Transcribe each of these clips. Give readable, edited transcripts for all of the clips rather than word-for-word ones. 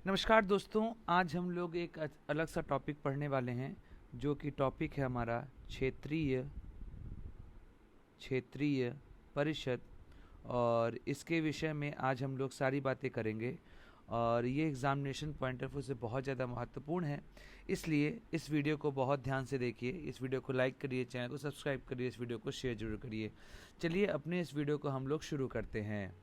नमस्कार दोस्तों, आज हम लोग एक अलग सा टॉपिक पढ़ने वाले हैं जो कि टॉपिक है हमारा क्षेत्रीय क्षेत्रीय परिषद। और इसके विषय में आज हम लोग सारी बातें करेंगे और ये एग्जामिनेशन पॉइंट ऑफ व्यू से बहुत ज़्यादा महत्वपूर्ण है। इसलिए इस वीडियो को बहुत ध्यान से देखिए, इस वीडियो को लाइक करिए, चैनल को सब्सक्राइब करिए, इस वीडियो को शेयर जरूर करिए। चलिए अपने इस वीडियो को हम लोग शुरू करते हैं।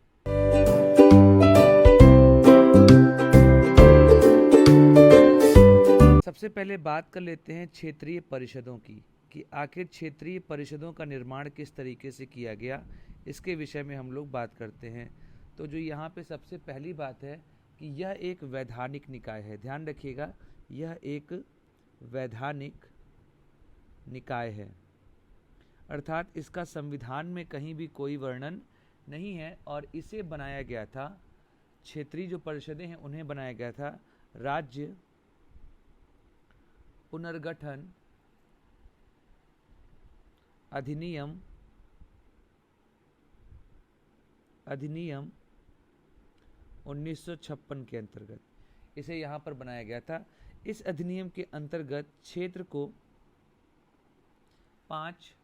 सबसे पहले बात कर लेते हैं क्षेत्रीय परिषदों की, कि आखिर क्षेत्रीय परिषदों का निर्माण किस तरीके से किया गया, इसके विषय में हम लोग बात करते हैं। तो जो यहाँ पे सबसे पहली बात है कि यह एक वैधानिक निकाय है। ध्यान रखिएगा, यह एक वैधानिक निकाय है, अर्थात इसका संविधान में कहीं भी कोई वर्णन नहीं है और इसे बनाया गया था, क्षेत्रीय जो परिषदें हैं उन्हें बनाया गया था राज्य पुनर्गठन अधिनियम 1956 के अंतर्गत इसे यहाँ पर बनाया गया था। इस अधिनियम के अंतर्गत क्षेत्र को 5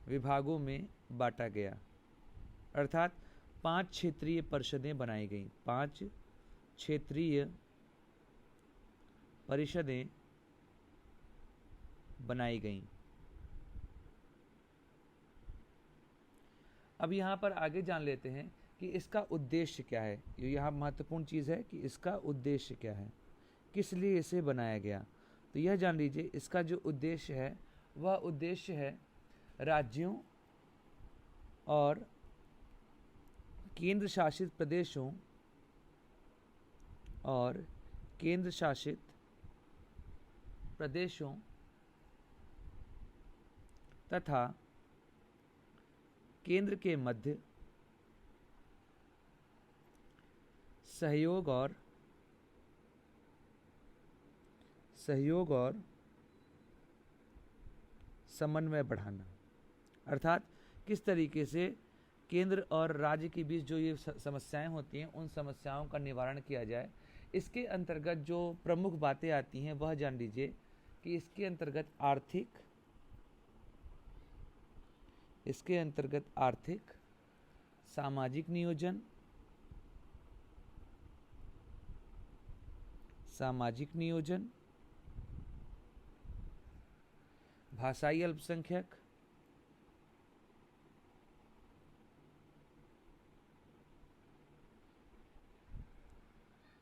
विभागों में बांटा गया, अर्थात 5 क्षेत्रीय परिषदें बनाई गईं। 5 क्षेत्रीय परिषदें बनाई गईं। अब यहाँ पर आगे जान लेते हैं कि इसका उद्देश्य क्या है। ये यहाँ महत्वपूर्ण चीज़ है कि इसका उद्देश्य क्या है, किस लिए इसे बनाया गया। तो यह जान लीजिए, इसका जो उद्देश्य है वह उद्देश्य है राज्यों और केंद्र शासित प्रदेशों और केंद्र शासित प्रदेशों तथा केंद्र के मध्य सहयोग और समन्वय बढ़ाना। अर्थात किस तरीके से केंद्र और राज्य के बीच जो ये समस्याएं होती हैं उन समस्याओं का निवारण किया जाए। इसके अंतर्गत जो प्रमुख बातें आती हैं वह जान लीजिए कि इसके अंतर्गत आर्थिक सामाजिक नियोजन, भाषाई अल्पसंख्यक,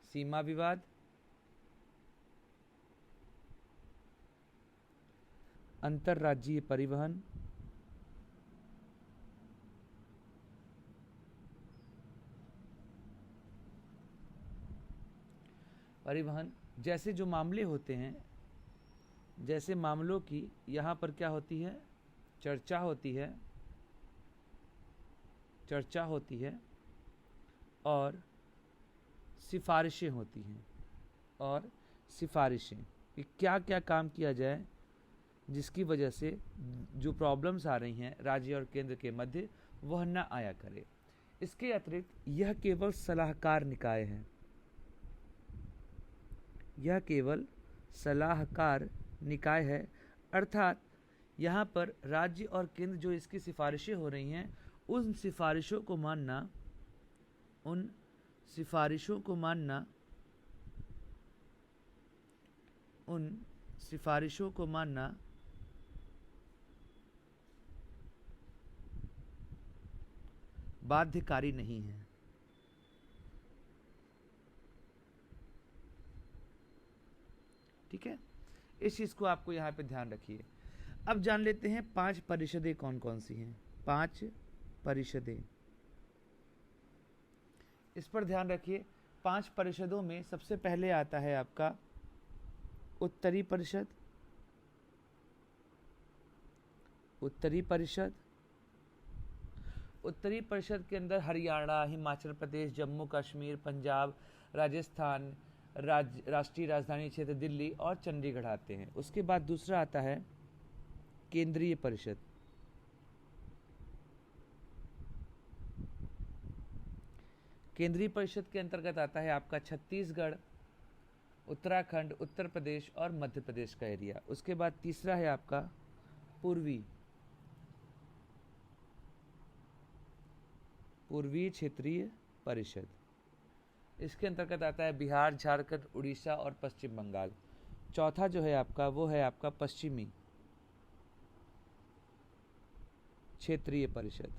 सीमा विवाद, अंतर्राज्यीय परिवहन, जैसे जो मामले होते हैं, जैसे मामलों की यहाँ पर क्या होती है, चर्चा होती है और सिफारिशें होती हैं। कि क्या क्या काम किया जाए जिसकी वजह से जो प्रॉब्लम्स आ रही हैं राज्य और केंद्र के मध्य वह न आया करे। इसके अतिरिक्त यह केवल सलाहकार निकाय है, अर्थात यहाँ पर राज्य और केंद्र जो इसकी सिफारिशें हो रही हैं उन सिफारिशों को मानना बाध्यकारी नहीं है। ठीक है, इस चीज को आपको यहाँ पे ध्यान रखिए। अब जान लेते हैं 5 परिषदें कौन कौन सी हैं। 5 परिषदें, इस पर ध्यान रखिए। 5 परिषदों में सबसे पहले आता है आपका उत्तरी परिषद। उत्तरी परिषद के अंदर हरियाणा, हिमाचल प्रदेश, जम्मू कश्मीर, पंजाब, राजस्थान, राष्ट्रीय राजधानी क्षेत्र दिल्ली और चंडीगढ़ आते हैं। उसके बाद दूसरा आता है केंद्रीय परिषद। केंद्रीय परिषद के अंतर्गत आता है आपका छत्तीसगढ़, उत्तराखंड, उत्तर प्रदेश और मध्य प्रदेश का एरिया। उसके बाद तीसरा है आपका पूर्वी क्षेत्रीय परिषद। इसके अंतर्गत आता है बिहार, झारखंड, उड़ीसा और पश्चिम बंगाल। चौथा जो है आपका वो है आपका पश्चिमी क्षेत्रीय परिषद।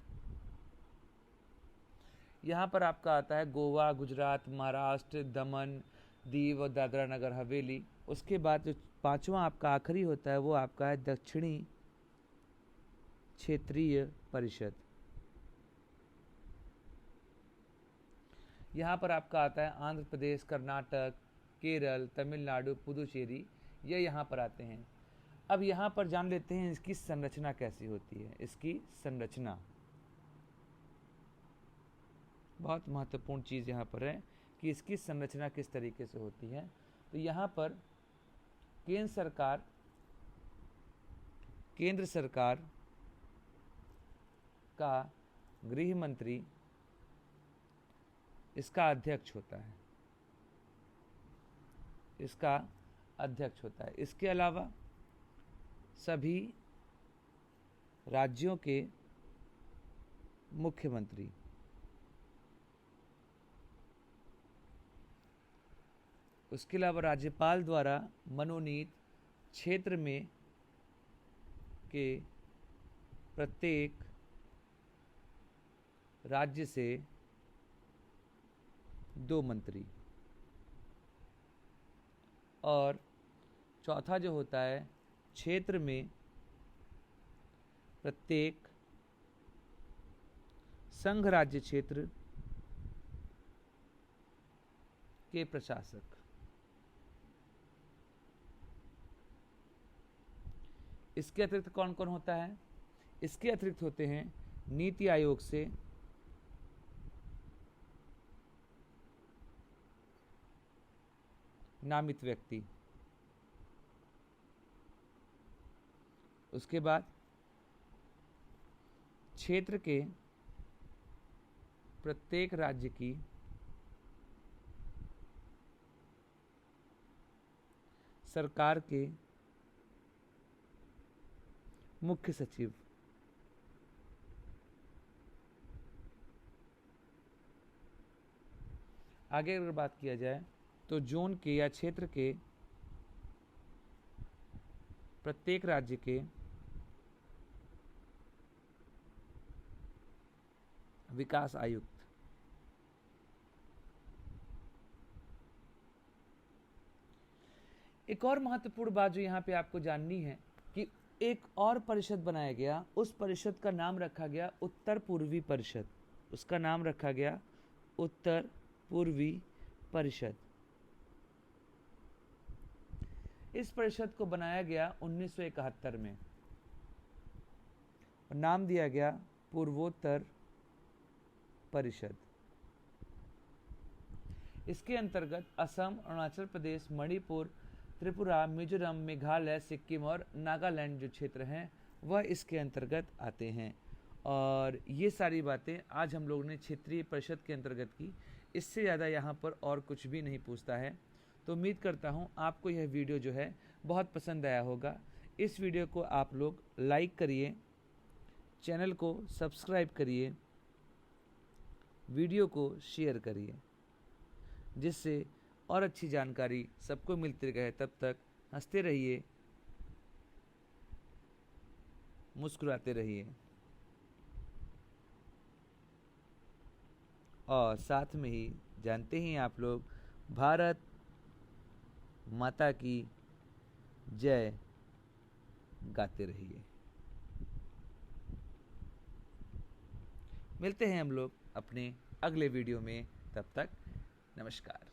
यहाँ पर आपका आता है गोवा, गुजरात, महाराष्ट्र, दमन, दीव और दादरा नगर हवेली। उसके बाद जो पांचवा आपका आखिरी होता है वो आपका है दक्षिणी क्षेत्रीय परिषद। यहाँ पर आपका आता है आंध्र प्रदेश, कर्नाटक, केरल, तमिलनाडु, पुदुचेरी, ये यहाँ पर आते हैं। अब यहाँ पर जान लेते हैं इसकी संरचना कैसी होती है। इसकी संरचना बहुत महत्वपूर्ण चीज़ यहाँ पर है कि इसकी संरचना किस तरीके से होती है। तो यहाँ पर केंद्र सरकार का गृह मंत्री इसका अध्यक्ष होता है, इसके अलावा सभी राज्यों के मुख्यमंत्री, उसके अलावा राज्यपाल द्वारा मनोनीत क्षेत्र में के प्रत्येक राज्य से 2 मंत्री, और चौथा जो होता है क्षेत्र में प्रत्येक संघ राज्य क्षेत्र के प्रशासक। इसके अतिरिक्त कौन कौन होता है? इसके अतिरिक्त होते हैं नीति आयोग से नामित व्यक्ति, उसके बाद क्षेत्र के प्रत्येक राज्य की सरकार के मुख्य सचिव, आगे अगर बात किया जाए तो जोन के या क्षेत्र के प्रत्येक राज्य के विकास आयुक्त। एक और महत्वपूर्ण बात जो यहाँ पे आपको जाननी है कि एक और परिषद बनाया गया, उस परिषद का नाम रखा गया उत्तर पूर्वी परिषद। उसका नाम रखा गया उत्तर पूर्वी परिषद। इस परिषद को बनाया गया 1971 में और नाम दिया गया पूर्वोत्तर परिषद। इसके अंतर्गत असम, अरुणाचल प्रदेश, मणिपुर, त्रिपुरा, मिजोरम, मेघालय, सिक्किम और नागालैंड जो क्षेत्र हैं वह इसके अंतर्गत आते हैं। और ये सारी बातें आज हम लोगों ने क्षेत्रीय परिषद के अंतर्गत की। इससे ज़्यादा यहाँ पर और कुछ भी नहीं पूछता है। तो उम्मीद करता हूँ आपको यह वीडियो जो है बहुत पसंद आया होगा। इस वीडियो को आप लोग लाइक करिए, चैनल को सब्सक्राइब करिए, वीडियो को शेयर करिए, जिससे और अच्छी जानकारी सबको मिलती रहे। तब तक हंसते रहिए, मुस्कुराते रहिए और साथ में ही जानते ही आप लोग भारत माता की जय गाते रहिए। मिलते हैं हम लोग अपने अगले वीडियो में, तब तक नमस्कार।